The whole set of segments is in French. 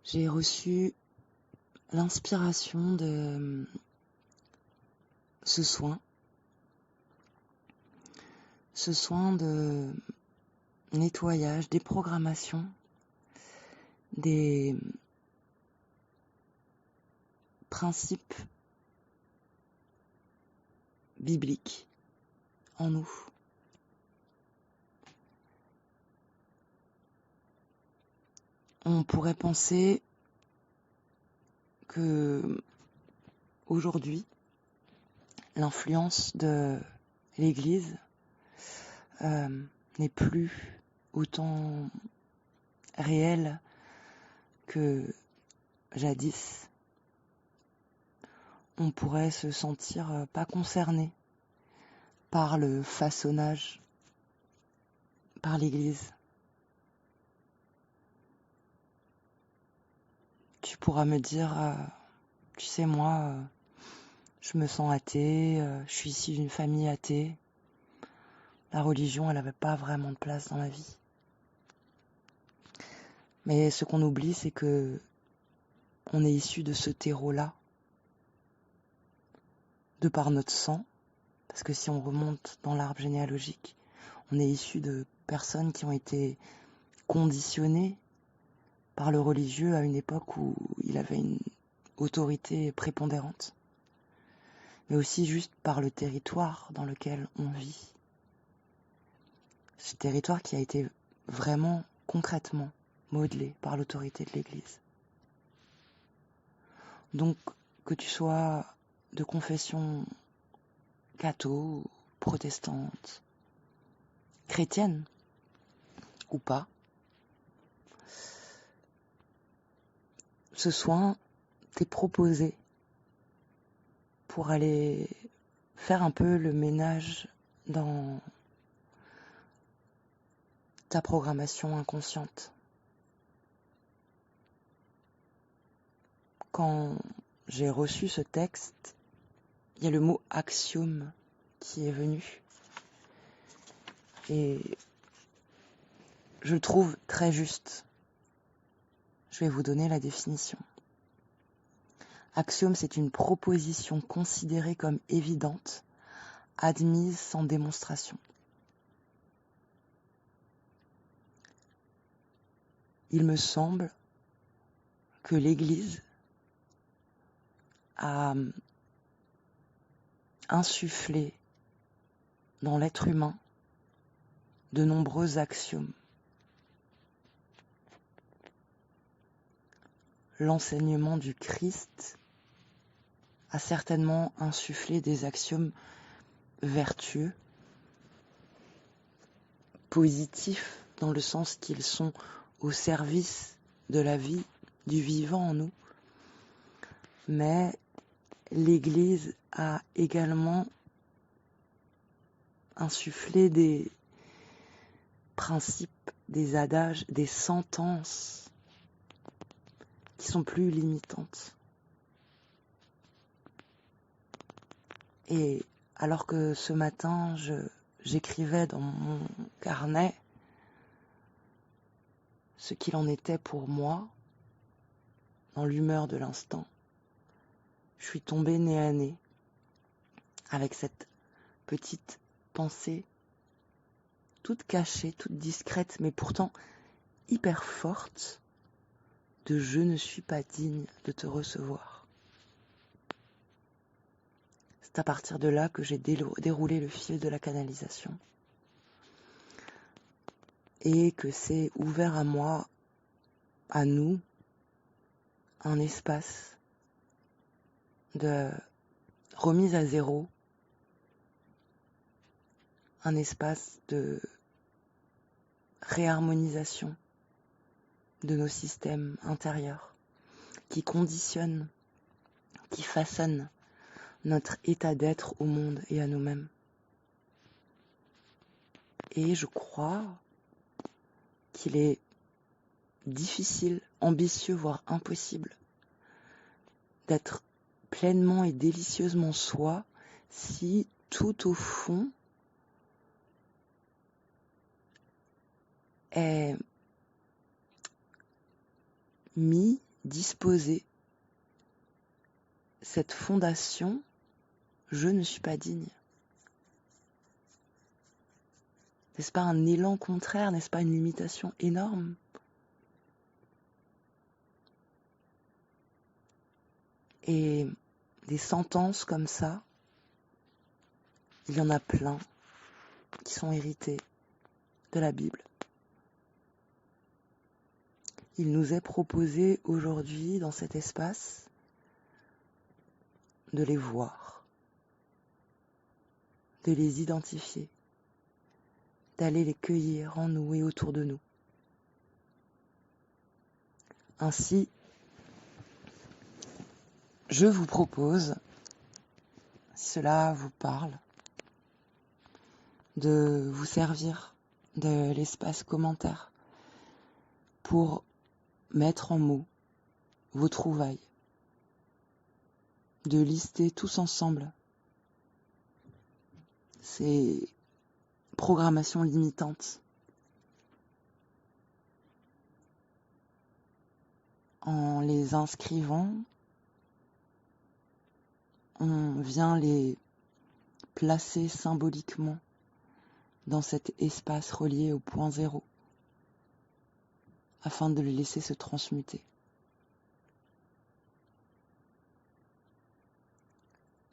j'ai reçu l'inspiration de ce soin de nettoyage, déprogrammation des principes bibliques en nous. On pourrait penser que aujourd'hui, l'influence de l'Église n'est plus autant réelle que jadis. On pourrait se sentir pas concerné par le façonnage par l'Église. Tu pourras me dire, tu sais, moi, je me sens athée, je suis issue d'une famille athée. La religion, elle n'avait pas vraiment de place dans ma vie. Mais ce qu'on oublie, c'est que on est issu de ce terreau-là, de par notre sang, parce que si on remonte dans l'arbre généalogique, on est issu de personnes qui ont été conditionnées par le religieux à une époque où il avait une autorité prépondérante, mais aussi juste par le territoire dans lequel on vit. Ce territoire qui a été vraiment, concrètement, modelé par l'autorité de l'Église. Donc, que tu sois de confession catho, protestante, chrétienne ou pas, ce soin t'est proposé pour aller faire un peu le ménage dans ta programmation inconsciente. Quand j'ai reçu ce texte, il y a le mot axiome qui est venu. Et je le trouve très juste. Je vais vous donner la définition. Axiome, c'est une proposition considérée comme évidente, admise sans démonstration. Il me semble que l'Église a insufflé dans l'être humain de nombreux axiomes. L'enseignement du Christ a certainement insufflé des axiomes vertueux, positifs, dans le sens qu'ils sont au service de la vie du vivant en nous. Mais l'Église a également insufflé des principes, des adages, des sentences qui sont plus limitantes. Et alors que ce matin, j'écrivais dans mon carnet ce qu'il en était pour moi, dans l'humeur de l'instant, je suis tombée nez à nez avec cette petite pensée toute cachée, toute discrète, mais pourtant hyper forte, de « je ne suis pas digne de te recevoir ». C'est à partir de là que j'ai déroulé le fil de la canalisation et que c'est ouvert à moi, à nous, un espace de remise à zéro, un espace de réharmonisation de nos systèmes intérieurs qui conditionnent, qui façonnent notre état d'être au monde et à nous-mêmes. Et je crois qu'il est difficile, ambitieux, voire impossible d'être pleinement et délicieusement soi si tout au fond est mis disposer cette fondation, je ne suis pas digne. N'est-ce pas un élan contraire? N'est-ce pas une limitation énorme? Et des sentences comme ça, il y en a plein qui sont héritées de la Bible. Il nous est proposé aujourd'hui dans cet espace de les voir, de les identifier, d'aller les cueillir en nous et autour de nous. Ainsi, je vous propose, si cela vous parle, de vous servir de l'espace commentaire pour mettre en mots vos trouvailles, de lister tous ensemble ces programmations limitantes en les inscrivant. On vient les placer symboliquement dans cet espace relié au point zéro afin de les laisser se transmuter.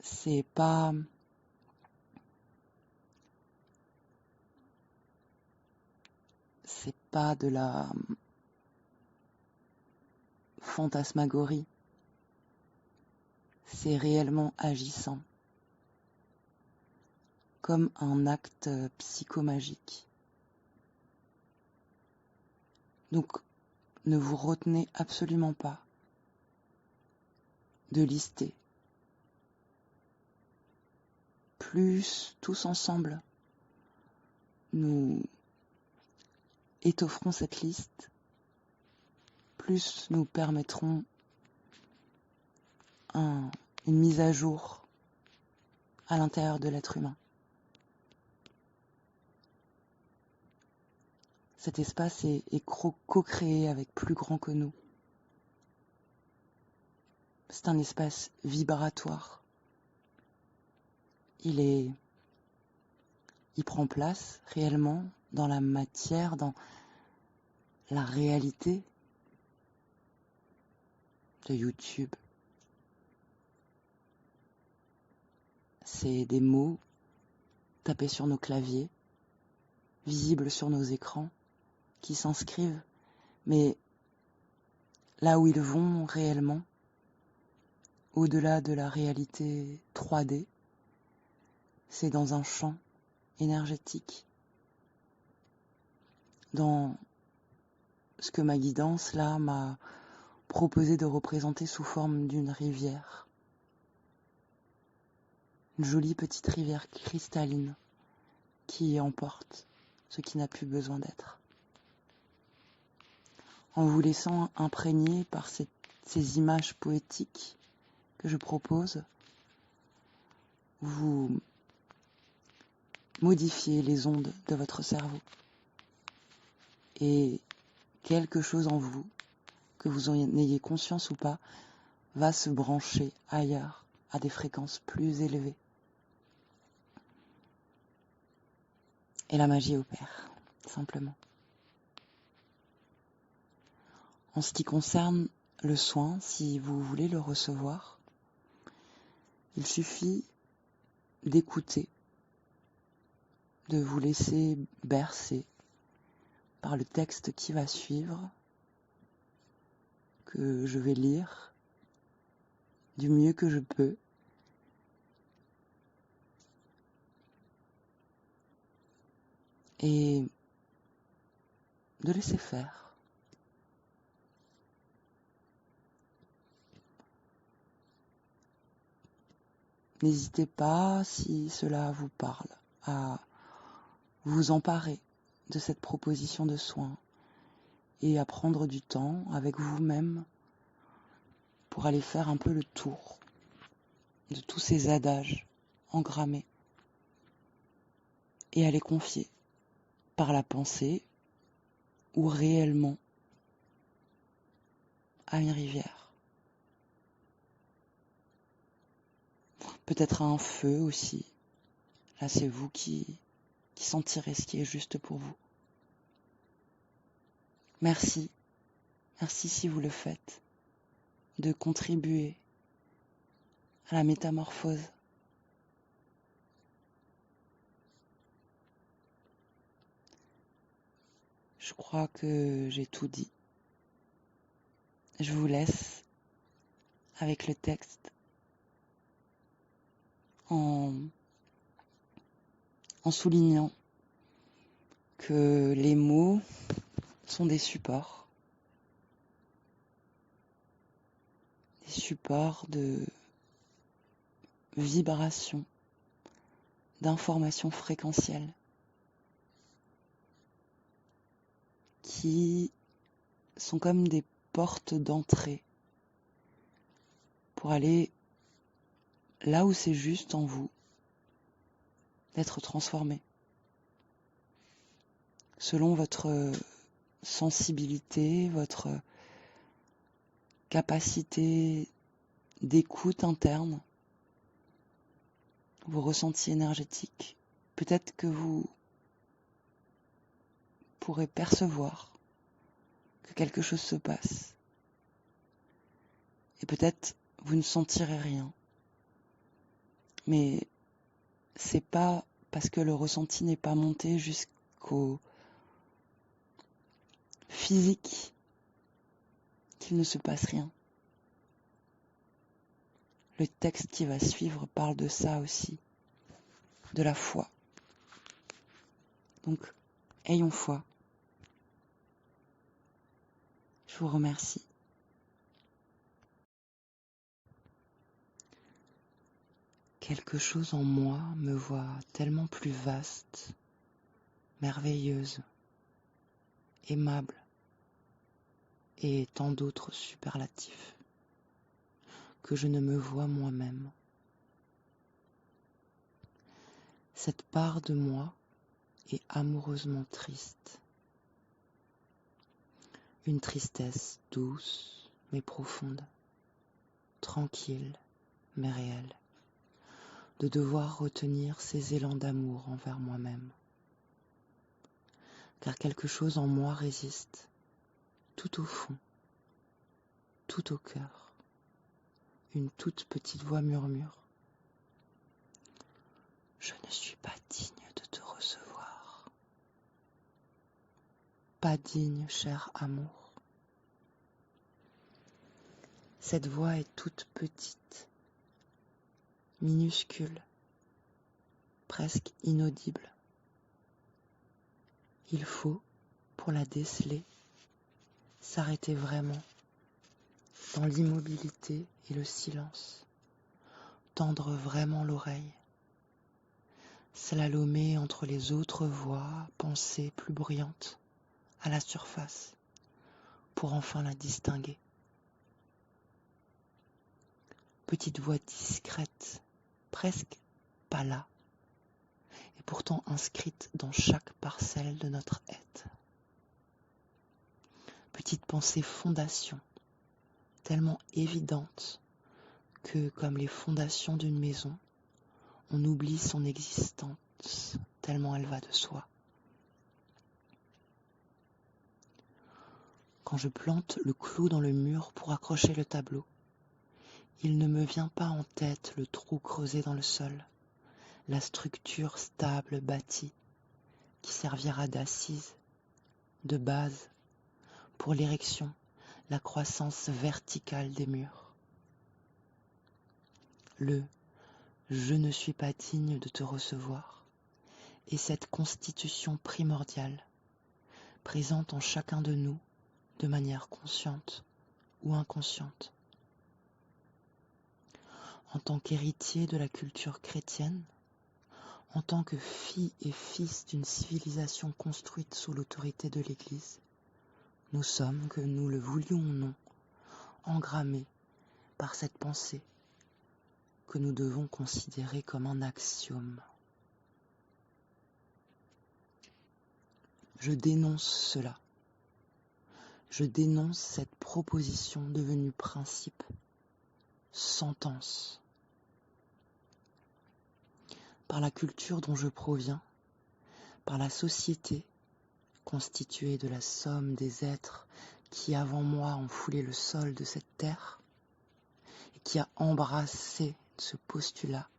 C'est pas de la fantasmagorie, c'est réellement agissant, comme un acte psychomagique. Donc, ne vous retenez absolument pas de lister. Plus tous ensemble, nous étofferons cette liste, plus nous permettrons une mise à jour à l'intérieur de l'être humain. Cet espace est co-créé avec plus grand que nous. C'est un espace vibratoire. Il prend place réellement dans la matière, dans la réalité de YouTube. C'est des mots tapés sur nos claviers, visibles sur nos écrans, qui s'inscrivent, mais là où ils vont réellement, au-delà de la réalité 3D, c'est dans un champ énergétique, dans ce que ma guidance là m'a proposé de représenter sous forme d'une rivière. Une jolie petite rivière cristalline qui emporte ce qui n'a plus besoin d'être. En vous laissant imprégner par ces images poétiques que je propose, vous modifiez les ondes de votre cerveau. Et quelque chose en vous, que vous en ayez conscience ou pas, va se brancher ailleurs, à des fréquences plus élevées. Et la magie opère, simplement. En ce qui concerne le soin, si vous voulez le recevoir, il suffit d'écouter, de vous laisser bercer par le texte qui va suivre, que je vais lire du mieux que je peux. Et de laisser faire. N'hésitez pas, si cela vous parle, à vous emparer de cette proposition de soin et à prendre du temps avec vous-même pour aller faire un peu le tour de tous ces adages engrammés et à les confier par la pensée ou réellement à une rivière. Peut-être à un feu aussi. Là, c'est vous qui sentirez ce qui est juste pour vous. Merci si vous le faites, de contribuer à la métamorphose. Je crois que j'ai tout dit. Je vous laisse avec le texte en soulignant que les mots sont des supports de vibration, d'informations fréquentielles qui sont comme des portes d'entrée pour aller là où c'est juste en vous d'être transformé selon votre sensibilité, votre capacité d'écoute interne, vos ressentis énergétiques. Peut-être que vous pourrez percevoir que quelque chose se passe. Et peut-être vous ne sentirez rien. Mais c'est pas parce que le ressenti n'est pas monté jusqu'au physique qu'il ne se passe rien. Le texte qui va suivre parle de ça aussi, de la foi. Donc, ayons foi. Je vous remercie. Quelque chose en moi me voit tellement plus vaste, merveilleuse, aimable et tant d'autres superlatifs que je ne me vois moi-même. Cette part de moi est amoureusement triste. Une tristesse douce mais profonde, tranquille mais réelle, de devoir retenir ces élans d'amour envers moi-même. Car quelque chose en moi résiste, tout au fond, tout au cœur. Une toute petite voix murmure. Je ne suis pas digne de te recevoir. Pas digne, cher amour. Cette voix est toute petite, minuscule, presque inaudible. Il faut, pour la déceler, s'arrêter vraiment dans l'immobilité et le silence, tendre vraiment l'oreille, slalomer entre les autres voix, pensées plus bruyantes, à la surface, pour enfin la distinguer. Petite voix discrète, presque pas là, et pourtant inscrite dans chaque parcelle de notre être. Petite pensée fondation, tellement évidente que, comme les fondations d'une maison, on oublie son existence tellement elle va de soi. Quand je plante le clou dans le mur pour accrocher le tableau, il ne me vient pas en tête le trou creusé dans le sol, la structure stable bâtie qui servira d'assise, de base, pour l'érection, la croissance verticale des murs. Le « je ne suis pas digne de te recevoir » est cette constitution primordiale, présente en chacun de nous de manière consciente ou inconsciente. En tant qu'héritier de la culture chrétienne, en tant que fille et fils d'une civilisation construite sous l'autorité de l'Église, nous sommes, que nous le voulions ou non, engrammés par cette pensée que nous devons considérer comme un axiome. Je dénonce cela. je dénonce cette proposition devenue principe, sentence. Par la culture dont je proviens, par la société constituée de la somme des êtres qui avant moi ont foulé le sol de cette terre et qui a embrassé ce postulat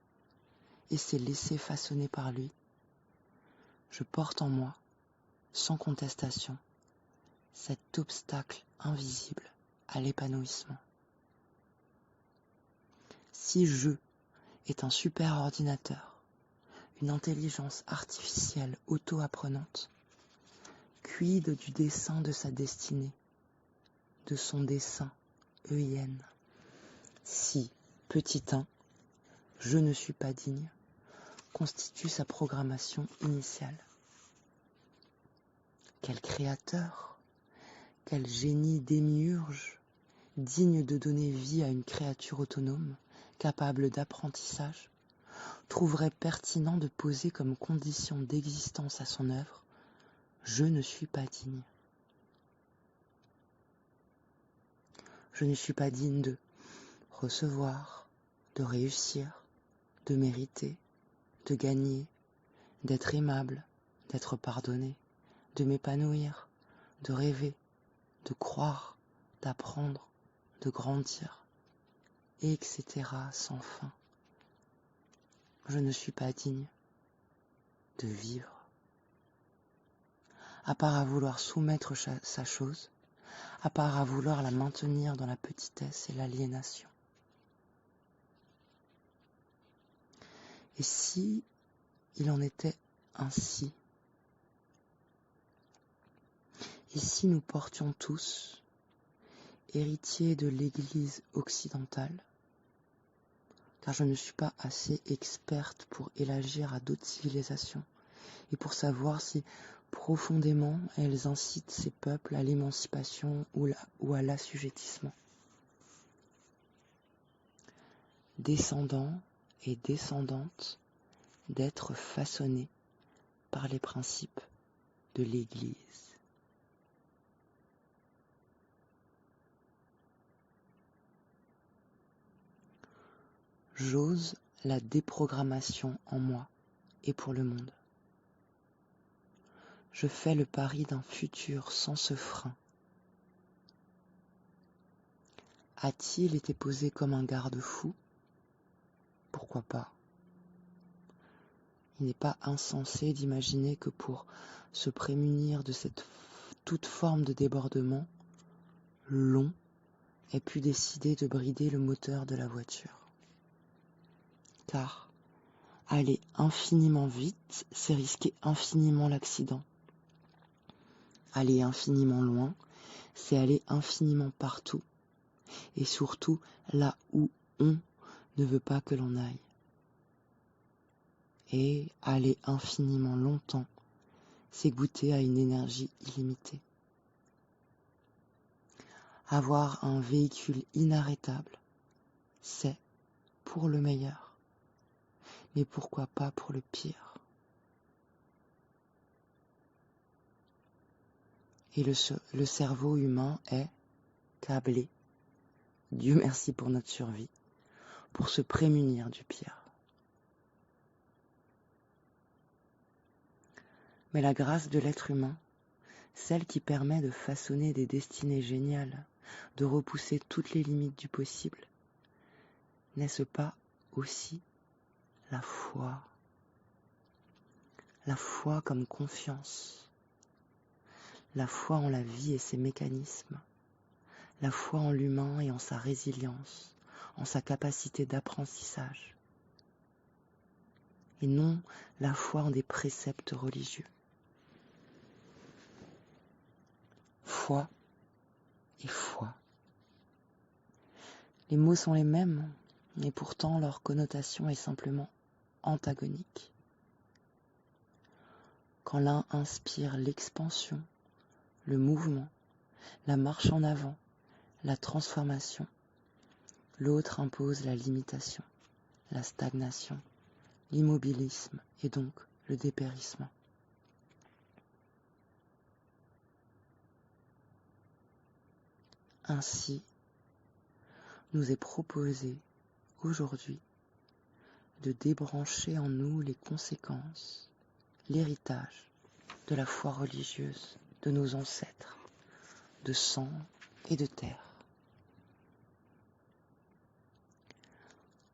et s'est laissé façonner par lui, je porte en moi, sans contestation, cet obstacle invisible à l'épanouissement. Si je est un super ordinateur, une intelligence artificielle auto-apprenante, quid du dessein de sa destinée, de son dessein, EIN. Si, petit 1, je ne suis pas digne, constitue sa programmation initiale. Quel créateur, quel génie démiurge, digne de donner vie à une créature autonome, capable d'apprentissage, trouverait pertinent de poser comme condition d'existence à son œuvre « Je ne suis pas digne ». Je ne suis pas digne de recevoir, de réussir, de mériter, de gagner, d'être aimable, d'être pardonné, de m'épanouir, de rêver, de croire, d'apprendre, de grandir, etc. sans fin. Je ne suis pas digne de vivre. À part à vouloir soumettre sa chose, à part à vouloir la maintenir dans la petitesse et l'aliénation. Et si il en était ainsi, et si nous portions tous, héritiers de l'Église occidentale, car je ne suis pas assez experte pour élargir à d'autres civilisations et pour savoir si profondément elles incitent ces peuples à l'émancipation ou à l'assujettissement. Descendants et descendantes d'être façonnés par les principes de l'Église. J'ose la déprogrammation en moi et pour le monde. Je fais le pari d'un futur sans ce frein. A-t-il été posé comme un garde-fou ? Pourquoi pas ? Il n'est pas insensé d'imaginer que pour se prémunir de cette toute forme de débordement, l'on ait pu décider de brider le moteur de la voiture. Car aller infiniment vite, c'est risquer infiniment l'accident. Aller infiniment loin, c'est aller infiniment partout, et surtout là où on ne veut pas que l'on aille. Et aller infiniment longtemps, c'est goûter à une énergie illimitée. Avoir un véhicule inarrêtable, c'est pour le meilleur, mais pourquoi pas pour le pire. Et le cerveau humain est câblé, Dieu merci pour notre survie, pour se prémunir du pire. Mais la grâce de l'être humain, celle qui permet de façonner des destinées géniales, de repousser toutes les limites du possible, n'est-ce pas aussi la foi? La foi comme confiance, la foi en la vie et ses mécanismes, la foi en l'humain et en sa résilience, en sa capacité d'apprentissage, et non la foi en des préceptes religieux. Foi et foi. Les mots sont les mêmes, et pourtant leur connotation est simplement antagonique. Quand l'un inspire l'expansion, le mouvement, la marche en avant, la transformation, l'autre impose la limitation, la stagnation, l'immobilisme et donc le dépérissement. Ainsi, nous est proposé aujourd'hui de débrancher en nous les conséquences, l'héritage de la foi religieuse de nos ancêtres, de sang et de terre.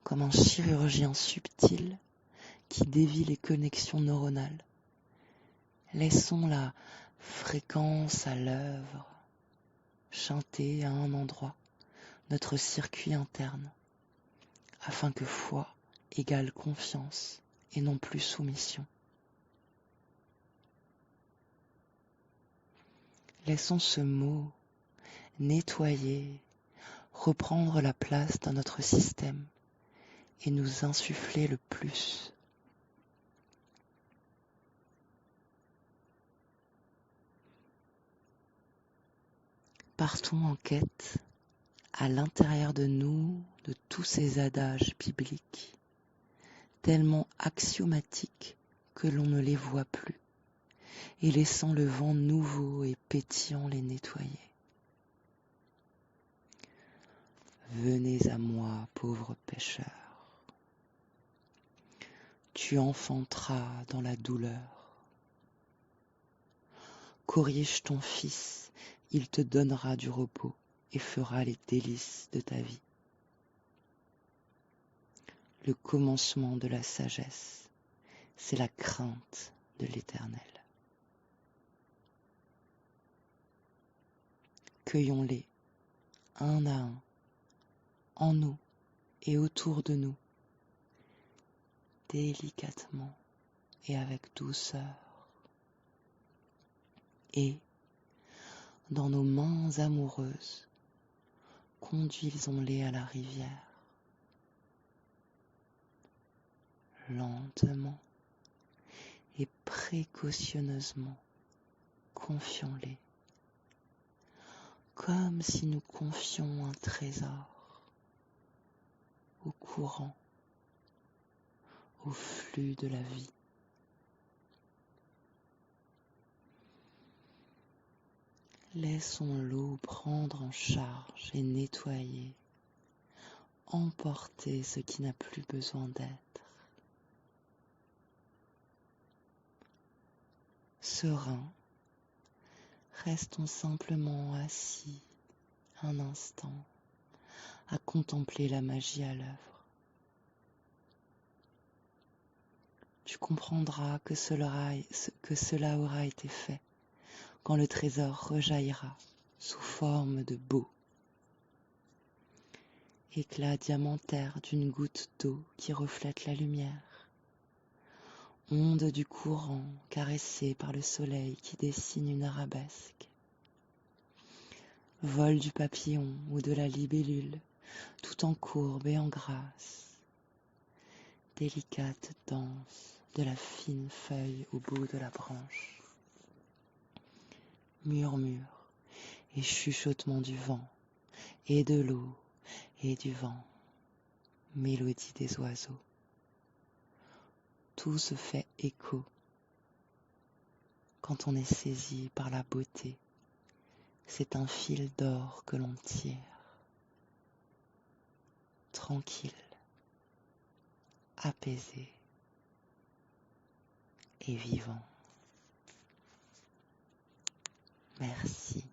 Comme un chirurgien subtil qui dévie les connexions neuronales, laissons la fréquence à l'œuvre chanter à un endroit notre circuit interne, afin que foi égale confiance et non plus soumission. Laissons ce mot nettoyer, reprendre la place dans notre système et nous insuffler le plus. Partons en quête, à l'intérieur de nous, de tous ces adages bibliques, tellement axiomatiques que l'on ne les voit plus, et laissant le vent nouveau et pétillant les nettoyer. Venez à moi, pauvre pécheur. Tu enfanteras dans la douleur. Corrige ton fils, il te donnera du repos et fera les délices de ta vie. Le commencement de la sagesse, c'est la crainte de l'Éternel. Cueillons-les, un à un, en nous et autour de nous, délicatement et avec douceur. Et, dans nos mains amoureuses, conduisons-les à la rivière. Lentement et précautionneusement, confions-les, comme si nous confions un trésor au courant, au flux de la vie. Laissons l'eau prendre en charge et nettoyer, emporter ce qui n'a plus besoin d'être. Sereins, restons simplement assis un instant à contempler la magie à l'œuvre. Tu comprendras que cela aura été fait quand le trésor rejaillira sous forme de beau éclat diamantaire d'une goutte d'eau qui reflète la lumière, onde du courant caressée par le soleil qui dessine une arabesque, vol du papillon ou de la libellule tout en courbe et en grâce, délicate danse de la fine feuille au bout de la branche, murmure et chuchotement du vent et de l'eau et du vent, mélodie des oiseaux. Tout se fait écho quand on est saisi par la beauté. C'est un fil d'or que l'on tire, tranquille, apaisé et vivant. Merci.